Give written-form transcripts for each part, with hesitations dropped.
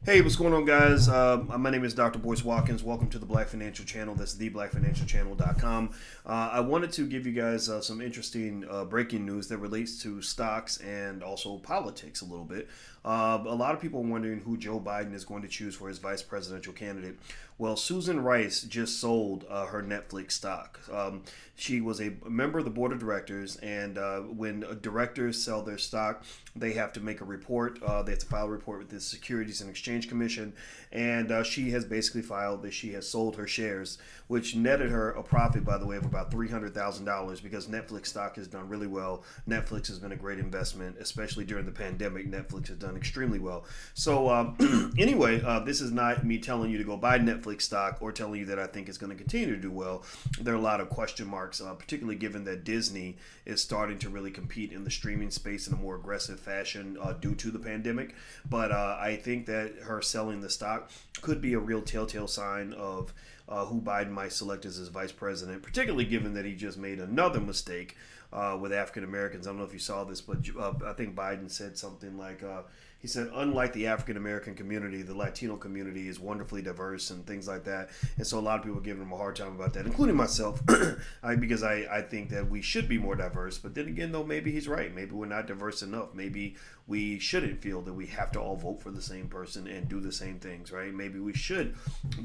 Hey, what's going on, guys? My name is Dr. Boyce Watkins. Welcome to the Black Financial Channel. That's theblackfinancialchannel.com. I wanted to give you guys some interesting breaking news that relates to stocks and also politics a little bit. A lot of people are wondering who Joe Biden is going to choose for his vice presidential candidate. Well, Susan Rice just sold her Netflix stock. She was a member of the board of directors, and when directors sell their stock, they have to make a report. They have to file a report with the Securities and Exchange Commission, and she has basically filed that she has sold her shares, which netted her a profit, by the way, of about $300,000 because Netflix stock has done really well. Netflix has been a great investment, especially during the pandemic. Netflix has done extremely well. So anyway, this is not me telling you to go buy Netflix stock or telling you that I think it's going to continue to do well. There are a lot of question marks, particularly given that Disney is starting to really compete in the streaming space in a more aggressive fashion due to the pandemic. But I think that her selling the stock could be a real telltale sign of who Biden might select as his vice president, particularly given that he just made another mistake with African Americans. I don't know if you saw this, but I think Biden said something like, he said, unlike the African American community, the Latino community is wonderfully diverse and things like that. And so a lot of people are giving him a hard time about that, including myself, because I think that we should be more diverse. But then again, though, maybe he's right. Maybe we're not diverse enough. Maybe we shouldn't feel that we have to all vote for the same person and do the same things, right? Maybe we should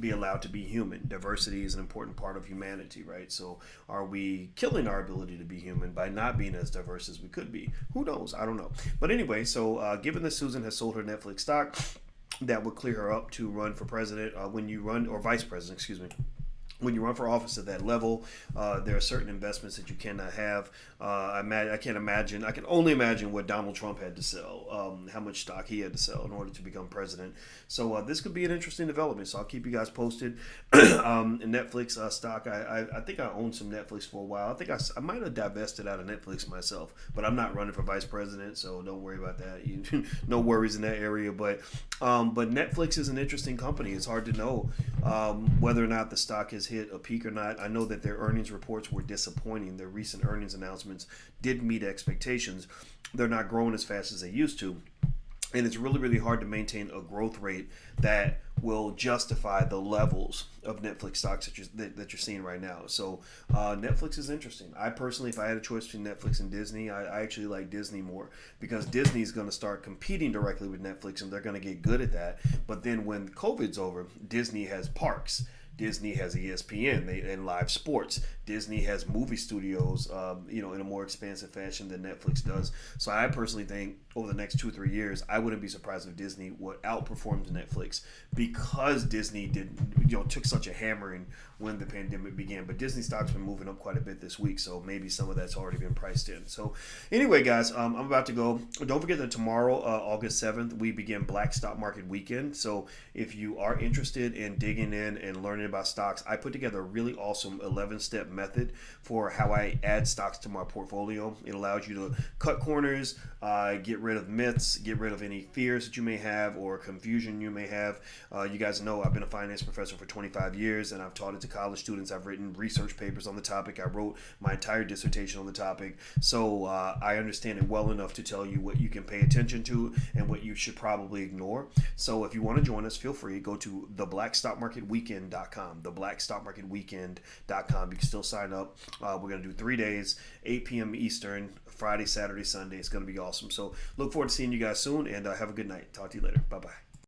be allowed to be human. Diversity is an important part of humanity, right? So are we killing our ability to be human by not being as diverse as we could be? Who knows? I don't know. But anyway, so given that Susan has sold her Netflix stock, that would clear her up to run for president when you run, or vice president, excuse me. When you run for office at that level, there are certain investments that you cannot have. I can't imagine. I can only imagine what Donald Trump had to sell, how much stock he had to sell in order to become president. So this could be an interesting development. So I'll keep you guys posted. Netflix stock. I think I owned some Netflix for a while. I think I might have divested out of Netflix myself, but I'm not running for vice president, so don't worry about that. No worries in that area. But Netflix is an interesting company. It's hard to know whether or not the stock has hit a peak or not. I know that their earnings reports were disappointing. Their recent earnings announcements did meet expectations. They're not growing as fast as they used to. And it's really, really hard to maintain a growth rate that will justify the levels of Netflix stocks that you're seeing right now. So Netflix is interesting. I personally, if I had a choice between Netflix and Disney, I actually like Disney more because Disney is going to start competing directly with Netflix and they're going to get good at that. But then when COVID's over, Disney has parks. Disney has ESPN and live sports. Disney has movie studios, in a more expansive fashion than Netflix does. So I personally think over the next 2-3 years, I wouldn't be surprised if Disney would outperform Netflix because Disney took such a hammering when the pandemic began. But Disney stock's been moving up quite a bit this week, so maybe some of that's already been priced in. So anyway, guys, I'm about to go. Don't forget that tomorrow, August 7th, we begin Black Stock Market Weekend. So if you are interested in digging in and learning about stocks, I put together a really awesome 11-step method for how I add stocks to my portfolio. It allows you to cut corners, get rid of myths, get rid of any fears that you may have or confusion you may have. You guys know I've been a finance professor for 25 years and I've taught it to college students. I've written research papers on the topic. I wrote my entire dissertation on the topic. So I understand it well enough to tell you what you can pay attention to and what you should probably ignore. So if you want to join us, feel free. Go to theblackstockmarketweekend.com, theblackstockmarketweekend.com. You can still sign up. We're going to do 3 days, 8 p.m. Eastern, Friday, Saturday, Sunday. It's going to be awesome. So look forward to seeing you guys soon and have a good night. Talk to you later. Bye-bye.